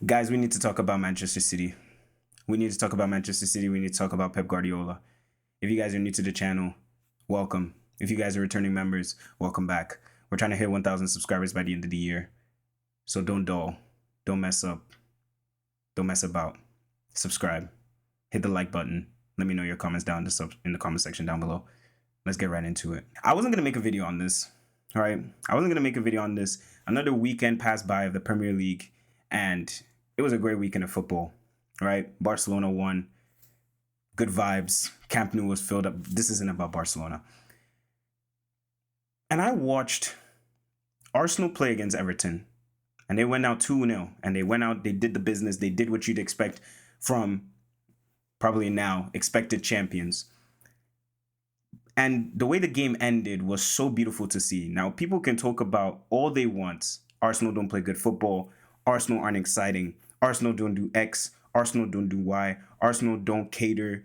Guys, we need to talk about Manchester City. We need to talk about Manchester City. We need to talk about Pep Guardiola. If you guys are new to the channel, welcome. If you guys are returning members, welcome back. We're trying to hit 1,000 subscribers by the end of the year. So don't dull. Don't mess up. Don't mess about. Subscribe. Hit the like button. Let me know your comments down in the comment section down below. Let's get right into it. I wasn't going to make a video on this. All right. I wasn't going to make a video on this. Another weekend passed by of the Premier League, and it was a great weekend of football. Right? Barcelona won. Good vibes. Camp Nou was filled up. This isn't about Barcelona. And I watched Arsenal play against Everton, and they went out 2-0. And they went out, they did the business. They did what you'd expect from probably now expected champions. And the way the game ended was so beautiful to see. Now, people can talk about all they want. Arsenal don't play good football. Arsenal aren't exciting. Arsenal don't do X. Arsenal don't do Y. Arsenal don't cater,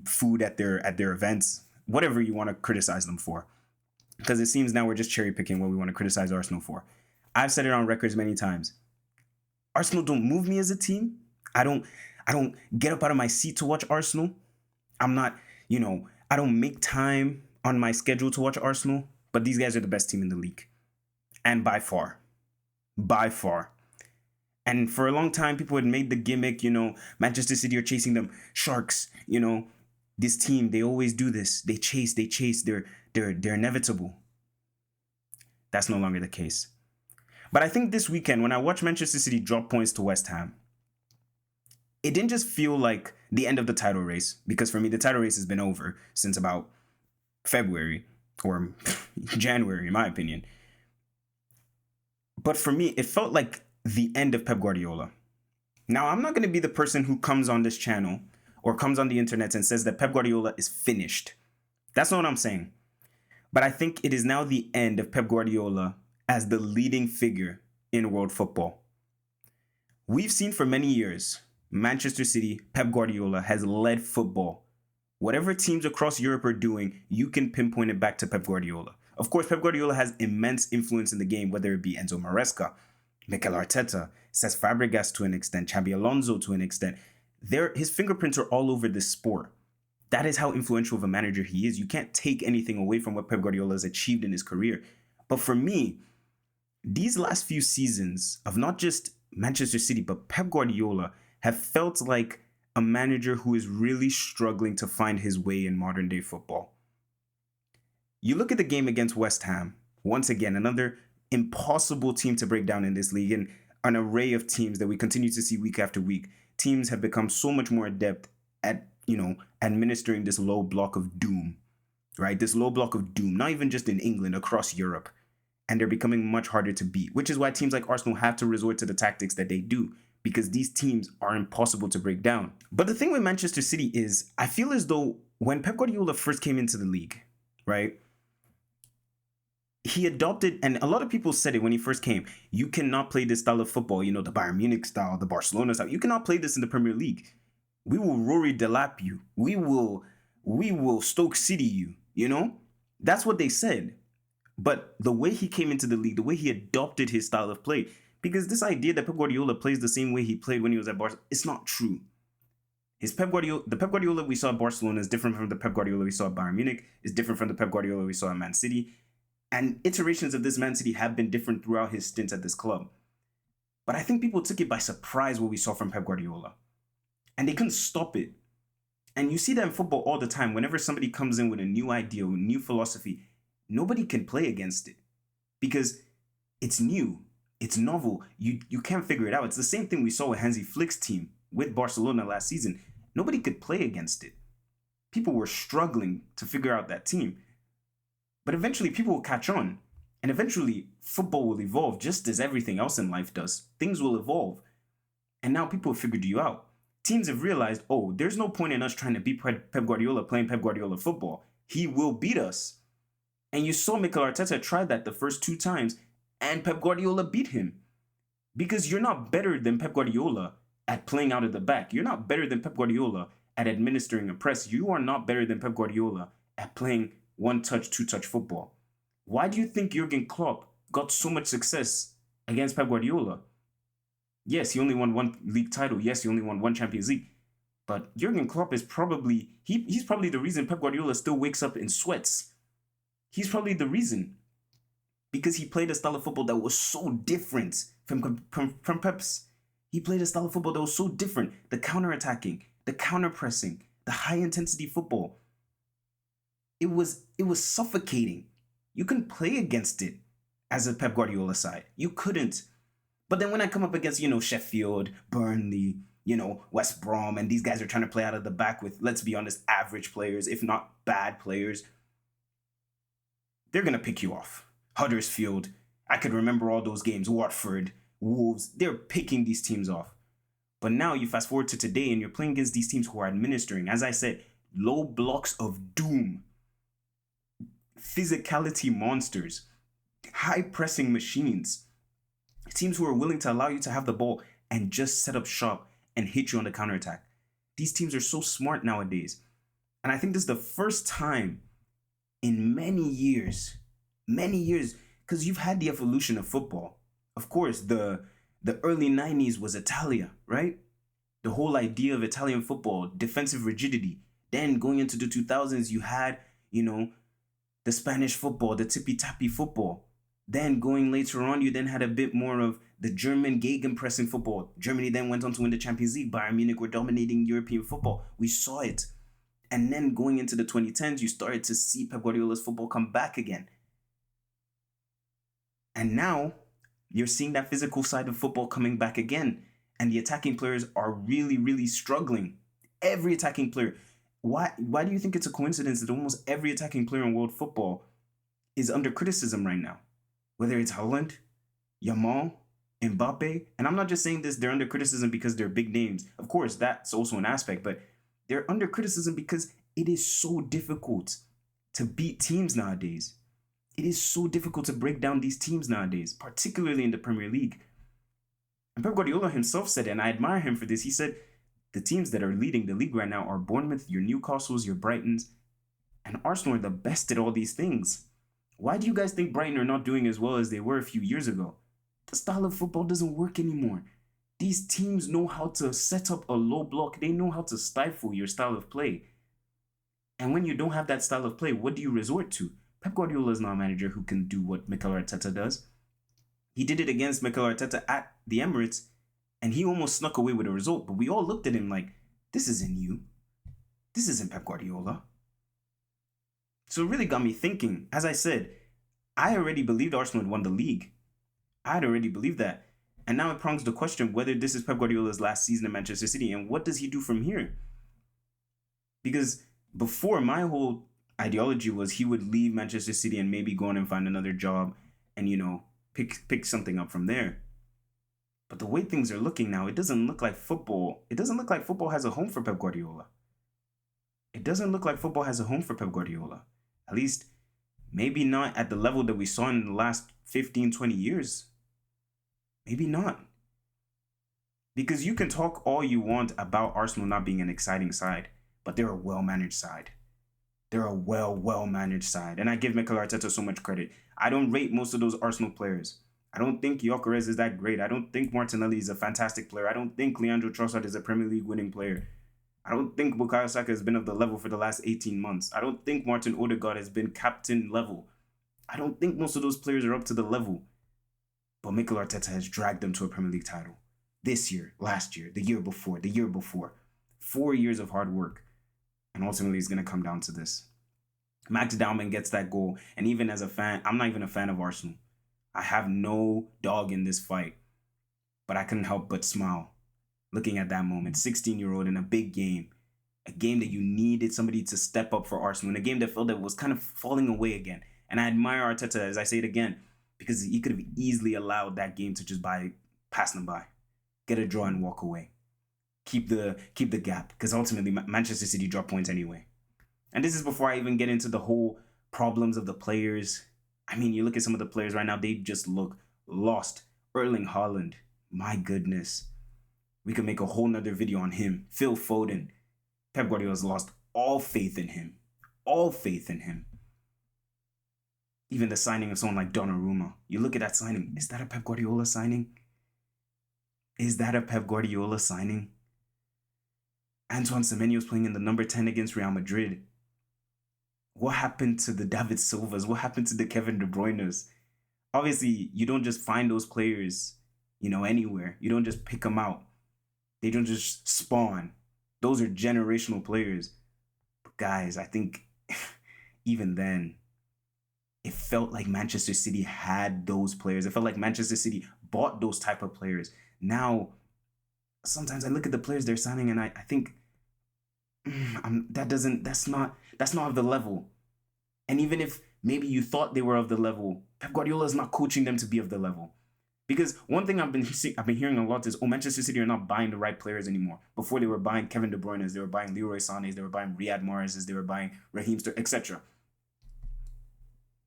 food at their events. Whatever you want to criticize them for. Because it seems now we're just cherry picking what we want to criticize Arsenal for. I've said it on records many times. Arsenal don't move me as a team. I don't get up out of my seat to watch Arsenal. I'm not, I don't make time on my schedule to watch Arsenal, but these guys are the best team in the league. And by far. By far. And for a long time, people had made the gimmick, Manchester City are chasing them. Sharks, this team, they always do this. They chase, they're inevitable. That's no longer the case. But I think this weekend, when I watched Manchester City drop points to West Ham, it didn't just feel like the end of the title race, because for me, the title race has been over since about February or January, in my opinion. But for me, it felt like the end of Pep Guardiola. Now, I'm not going to be the person who comes on this channel or comes on the internet and says that Pep Guardiola is finished. That's not what I'm saying. But I think it is now the end of Pep Guardiola as the leading figure in world football. We've seen for many years, Manchester City, Pep Guardiola has led football. Whatever teams across Europe are doing, you can pinpoint it back to Pep Guardiola. Of course, Pep Guardiola has immense influence in the game, whether it be Enzo Maresca, Mikel Arteta, Cesc Fabregas to an extent, Xabi Alonso to an extent. His fingerprints are all over this sport. That is how influential of a manager he is. You can't take anything away from what Pep Guardiola has achieved in his career. But for me, these last few seasons of not just Manchester City, but Pep Guardiola have felt like a manager who is really struggling to find his way in modern day football. You look at the game against West Ham, once again, another impossible team to break down in this league, and an array of teams that we continue to see week after week. Teams have become so much more adept at, administering this low block of doom, right? This low block of doom, not even just in England, across Europe. And they're becoming much harder to beat, which is why teams like Arsenal have to resort to the tactics that they do, because these teams are impossible to break down. But the thing with Manchester City is, I feel as though when Pep Guardiola first came into the league, right, he adopted, and a lot of people said it when he first came, you cannot play this style of football, the Bayern Munich style, the Barcelona style. You cannot play this in the Premier League. We will Rory Delap you. We will Stoke City you, That's what they said. But the way he came into the league, the way he adopted his style of play, because this idea that Pep Guardiola plays the same way he played when he was at Barcelona, it's not true. The Pep Guardiola we saw at Barcelona is different from the Pep Guardiola we saw at Bayern Munich, is different from the Pep Guardiola we saw at Man City. And iterations of this Man City have been different throughout his stints at this club. But I think people took it by surprise what we saw from Pep Guardiola. And they couldn't stop it. And you see that in football all the time. Whenever somebody comes in with a new idea, a new philosophy, nobody can play against it. Because it's new. It's novel. You can't figure it out. It's the same thing we saw with Hansi Flick's team with Barcelona last season. Nobody could play against it. People were struggling to figure out that team. But eventually people will catch on. And eventually football will evolve just as everything else in life does. Things will evolve. And now people have figured you out. Teams have realized, there's no point in us trying to beat Pep Guardiola playing Pep Guardiola football. He will beat us. And you saw Mikel Arteta try that the first 2 times, and Pep Guardiola beat him. Because you're not better than Pep Guardiola at playing out of the back. You're not better than Pep Guardiola at administering a press. You are not better than Pep Guardiola at playing one-touch, two-touch football. Why do you think Jurgen Klopp got so much success against Pep Guardiola? Yes, he only won one league title. Yes, he only won one Champions League. But Jurgen Klopp is probably he's probably the reason Pep Guardiola still wakes up in sweats. He's probably the reason because he played a style of football that was so different from Pep's. He played a style of football that was so different. The counter-attacking, the counter-pressing, the high-intensity football. It was suffocating. You couldn't play against it as a Pep Guardiola side. You couldn't. But then when I come up against, Sheffield, Burnley, West Brom, and these guys are trying to play out of the back with, let's be honest, average players, if not bad players, they're going to pick you off. Huddersfield, I could remember all those games. Watford, Wolves, they're picking these teams off. But now you fast forward to today and you're playing against these teams who are administering, as I said, low blocks of doom, physicality monsters, high pressing machines, teams who are willing to allow you to have the ball and just set up shop and hit you on the counterattack. These teams are so smart nowadays. And I think this is the first time in many years, because you've had the evolution of football. Of course, the early 90s was Italia, right? The whole idea of Italian football, defensive rigidity. Then going into the 2000s, you had, the Spanish football, the tippy-tappy football. Then going later on, you then had a bit more of the German gegenpressing football. Germany then went on to win the Champions League. Bayern Munich were dominating European football. We saw it. And then going into the 2010s, you started to see Pep Guardiola's football come back again. And now you're seeing that physical side of football coming back again. And the attacking players are really, really struggling. Every attacking player. Why do you think it's a coincidence that almost every attacking player in world football is under criticism right now? Whether it's Haaland, Yamal, Mbappe, and I'm not just saying this, they're under criticism because they're big names. Of course, that's also an aspect, but they're under criticism because it is so difficult to beat teams nowadays. It is so difficult to break down these teams nowadays, particularly in the Premier League. And Pep Guardiola himself said, and I admire him for this, he said, the teams that are leading the league right now are Bournemouth, your Newcastles, your Brightons, and Arsenal are the best at all these things. Why do you guys think Brighton are not doing as well as they were a few years ago? The style of football doesn't work anymore. These teams know how to set up a low block. They know how to stifle your style of play. And when you don't have that style of play, what do you resort to? Pep Guardiola is not a manager who can do what Mikel Arteta does. He did it against Mikel Arteta at the Emirates, and he almost snuck away with a result. But we all looked at him like, this isn't you. This isn't Pep Guardiola. So it really got me thinking. As I said, I already believed Arsenal had won the league. I had already believed that. And now it prompts the question whether this is Pep Guardiola's last season at Manchester City and what does he do from here? Because before, my whole ideology was he would leave Manchester City and maybe go on and find another job and, pick something up from there. But the way things are looking now, it doesn't look like football. It doesn't look like football has a home for Pep Guardiola. It doesn't look like football has a home for Pep Guardiola. At least, maybe not at the level that we saw in the last 15, 20 years. Maybe not. Because you can talk all you want about Arsenal not being an exciting side, but they're a well-managed side. They're a well-managed side. And I give Mikel Arteta so much credit. I don't rate most of those Arsenal players. I don't think Gyökeres is that great. I don't think Martinelli is a fantastic player. I don't think Leandro Trossard is a Premier League winning player. I don't think Bukayo Saka has been of the level for the last 18 months. I don't think Martin Odegaard has been captain level. I don't think most of those players are up to the level. But Mikel Arteta has dragged them to a Premier League title. This year, last year, the year before. 4 years of hard work. And ultimately, it's going to come down to this. Max Dowman gets that goal. And even as a fan, I'm not even a fan of Arsenal. I have no dog in this fight. But I couldn't help but smile looking at that moment. 16-year-old in a big game. A game that you needed somebody to step up for Arsenal. In a game that felt that was kind of falling away again. And I admire Arteta, as I say it again, because he could have easily allowed that game to just pass them by. Get a draw and walk away. Keep the gap. Because ultimately, Manchester City drop points anyway. And this is before I even get into the whole problems of the players. I mean, you look at some of the players right now, they just look lost. Erling Haaland, my goodness. We could make a whole nother video on him. Phil Foden. Pep Guardiola's lost all faith in him. All faith in him. Even the signing of someone like Donnarumma. You look at that signing. Is that a Pep Guardiola signing? Is that a Pep Guardiola signing? Antoine Semenyo's playing in the number 10 against Real Madrid. What happened to the David Silvas? What happened to the Kevin De Bruyne's? Obviously, you don't just find those players, anywhere. You don't just pick them out. They don't just spawn. Those are generational players. But guys, I think even then, it felt like Manchester City had those players. It felt like Manchester City bought those type of players. Now, sometimes I look at the players they're signing and I think that's not of the level. And even if maybe you thought they were of the level, Pep Guardiola is not coaching them to be of the level. Because one thing I've been hearing a lot is, Manchester City are not buying the right players anymore. Before they were buying Kevin De Bruyne, they were buying Leroy Sané, they were buying Riyad Mahrez, they were buying Raheem Sterling, etc.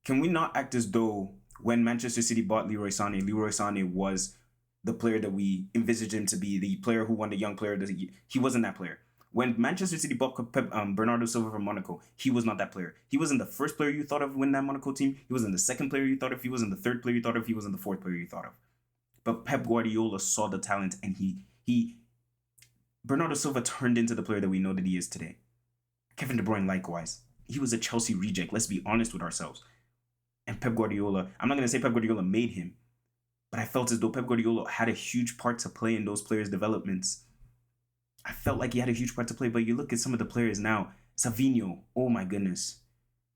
Can we not act as though when Manchester City bought Leroy Sané was the player that we envisaged him to be, the player who won the Young Player of the Year? He wasn't that player. When Manchester City bought Bernardo Silva from Monaco, he was not that player. He wasn't the first player you thought of when that Monaco team. He wasn't the second player you thought of. He wasn't the third player you thought of. He wasn't the fourth player you thought of. But Pep Guardiola saw the talent, and Bernardo Silva turned into the player that we know that he is today. Kevin De Bruyne likewise. He was a Chelsea reject. Let's be honest with ourselves. And Pep Guardiola, I'm not going to say Pep Guardiola made him, but I felt as though Pep Guardiola had a huge part to play in those players' developments. I felt like he had a huge part to play, but you look at some of the players now. Savinho, oh my goodness.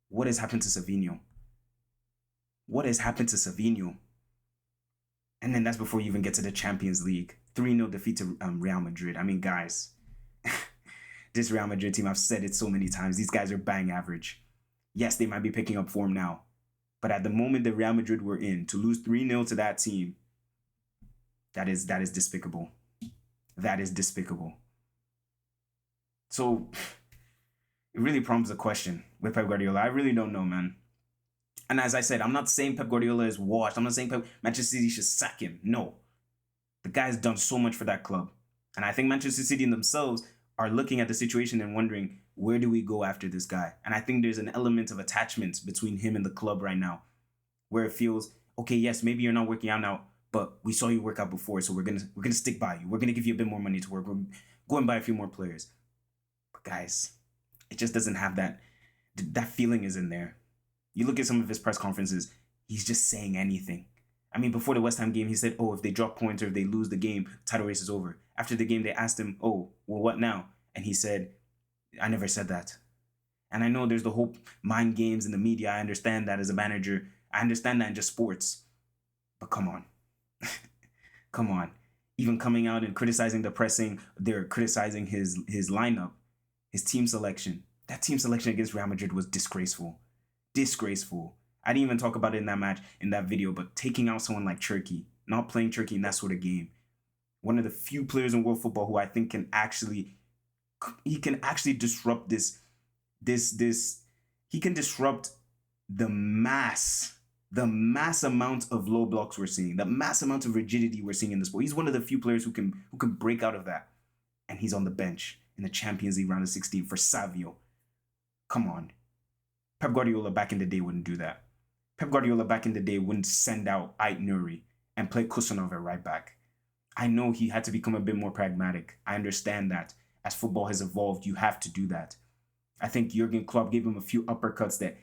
What has happened to Savinho? What has happened to Savinho? And then that's before you even get to the Champions League. 3-0 defeat to Real Madrid. I mean, guys, this Real Madrid team, I've said it so many times, these guys are bang average. Yes, they might be picking up form now, but at the moment that Real Madrid were in, to lose 3-0 to that team, that is despicable. That is despicable. So it really prompts a question with Pep Guardiola. I really don't know, man. And as I said, I'm not saying Pep Guardiola is washed. I'm not saying Manchester City should sack him. No. The guy's done so much for that club. And I think Manchester City themselves are looking at the situation and wondering, where do we go after this guy? And I think there's an element of attachment between him and the club right now, where it feels, okay, yes, maybe you're not working out now, but we saw you work out before, so we're gonna stick by you. We're gonna give you a bit more money to work. We're going to buy a few more players. But guys, it just doesn't have that feeling isn't there. You look at some of his press conferences, he's just saying anything. I mean, before the West Ham game, he said, if they drop points or if they lose the game, title race is over. After the game, they asked him, well, what now? And he said, I never said that. And I know there's the whole mind games in the media. I understand that as a manager. I understand that in just sports. But come on. Come on. Even coming out and criticizing the pressing, they're criticizing his lineup, his team selection. That team selection against Real Madrid was disgraceful. Disgraceful. I didn't even talk about it in that match, in that video, but taking out someone like Turkey, not playing Turkey in that sort of game. One of the few players in world football who I think can actually disrupt he can disrupt the mass amount of low blocks we're seeing, the mass amount of rigidity we're seeing in the sport. He's one of the few players who can break out of that. And he's on the bench in the Champions League round of 16 for Savio. Come on. Pep Guardiola back in the day wouldn't do that. Pep Guardiola back in the day wouldn't send out Ait Nuri and play Kusanov at right back. I know he had to become a bit more pragmatic. I understand that. As football has evolved, you have to do that. I think Jurgen Klopp gave him a few uppercuts that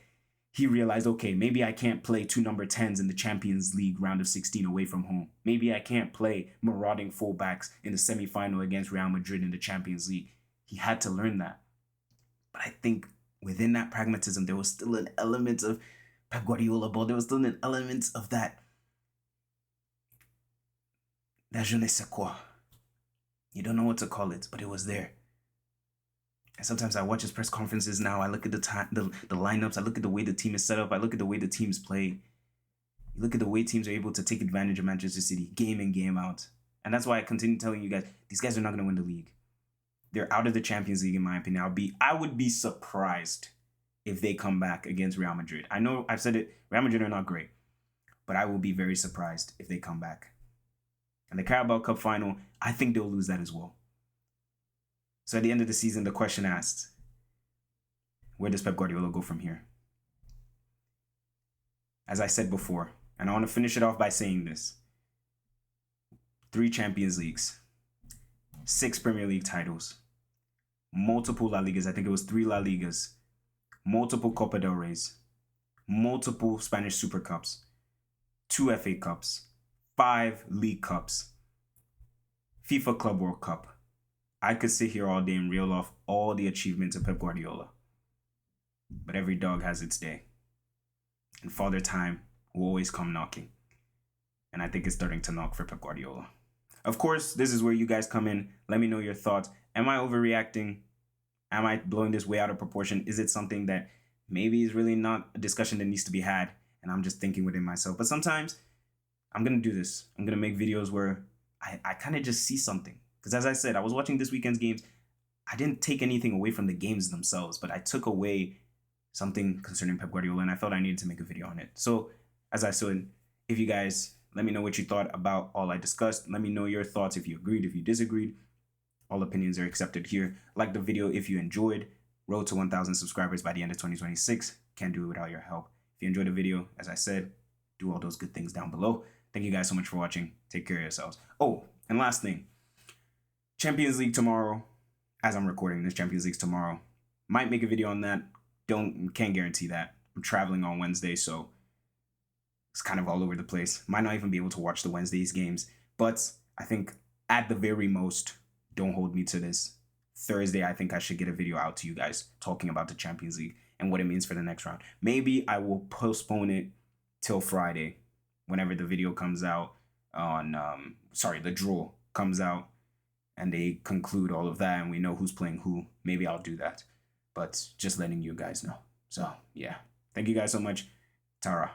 he realized, okay, maybe I can't play 2 number 10s in the Champions League round of 16 away from home. Maybe I can't play marauding fullbacks in the semi-final against Real Madrid in the Champions League. He had to learn that. But I think within that pragmatism, there was still an element of Pep Guardiola ball. There was still an element of that je ne sais quoi. You don't know what to call it, but it was there. And sometimes I watch his press conferences now. I look at the lineups. I look at the way the team is set up. I look at the way the teams play. You look at the way teams are able to take advantage of Manchester City game in, game out. And that's why I continue telling you guys, these guys are not going to win the league. They're out of the Champions League, in my opinion. I would be surprised if they come back against Real Madrid. I know I've said it, Real Madrid are not great, but I will be very surprised if they come back. And the Carabao Cup final, I think they'll lose that as well. So at the end of the season, the question asked, where does Pep Guardiola go from here? As I said before, and I want to finish it off by saying this, 3 Champions Leagues, 6 Premier League titles, multiple La Ligas. I think it was 3 La Ligas, multiple Copa del Reys, multiple Spanish Super Cups, 2 FA Cups, 5 League Cups, FIFA Club World Cup. I could sit here all day and reel off all the achievements of Pep Guardiola. But every dog has its day. And Father Time will always come knocking. And I think it's starting to knock for Pep Guardiola. Of course, this is where you guys come in. Let me know your thoughts. Am I overreacting? Am I blowing this way out of proportion? Is it something that maybe is really not a discussion that needs to be had? And I'm just thinking within myself. But sometimes I'm going to do this. I'm going to make videos where I kind of just see something. Because as I said, I was watching this weekend's games. I didn't take anything away from the games themselves, but I took away something concerning Pep Guardiola, and I felt I needed to make a video on it. So, as I said, if you guys, let me know what you thought about all I discussed. Let me know your thoughts if you agreed, if you disagreed. All opinions are accepted here. Like the video if you enjoyed. Road to 1,000 subscribers by the end of 2026. Can't do it without your help. If you enjoyed the video, as I said, do all those good things down below. Thank you guys so much for watching. Take care of yourselves. Oh, and last thing. Champions League tomorrow. As I'm recording this, Champions League's tomorrow. Might make a video on that. Can't guarantee that. I'm traveling on Wednesday, so it's kind of all over the place. Might not even be able to watch the Wednesday's games. But I think at the very most, don't hold me to this. Thursday, I think I should get a video out to you guys talking about the Champions League and what it means for the next round. Maybe I will postpone it till Friday, whenever the video comes out on, the draw comes out and they conclude all of that and we know who's playing who. Maybe I'll do that. But just letting you guys know. So, yeah. Thank you guys so much. Tara.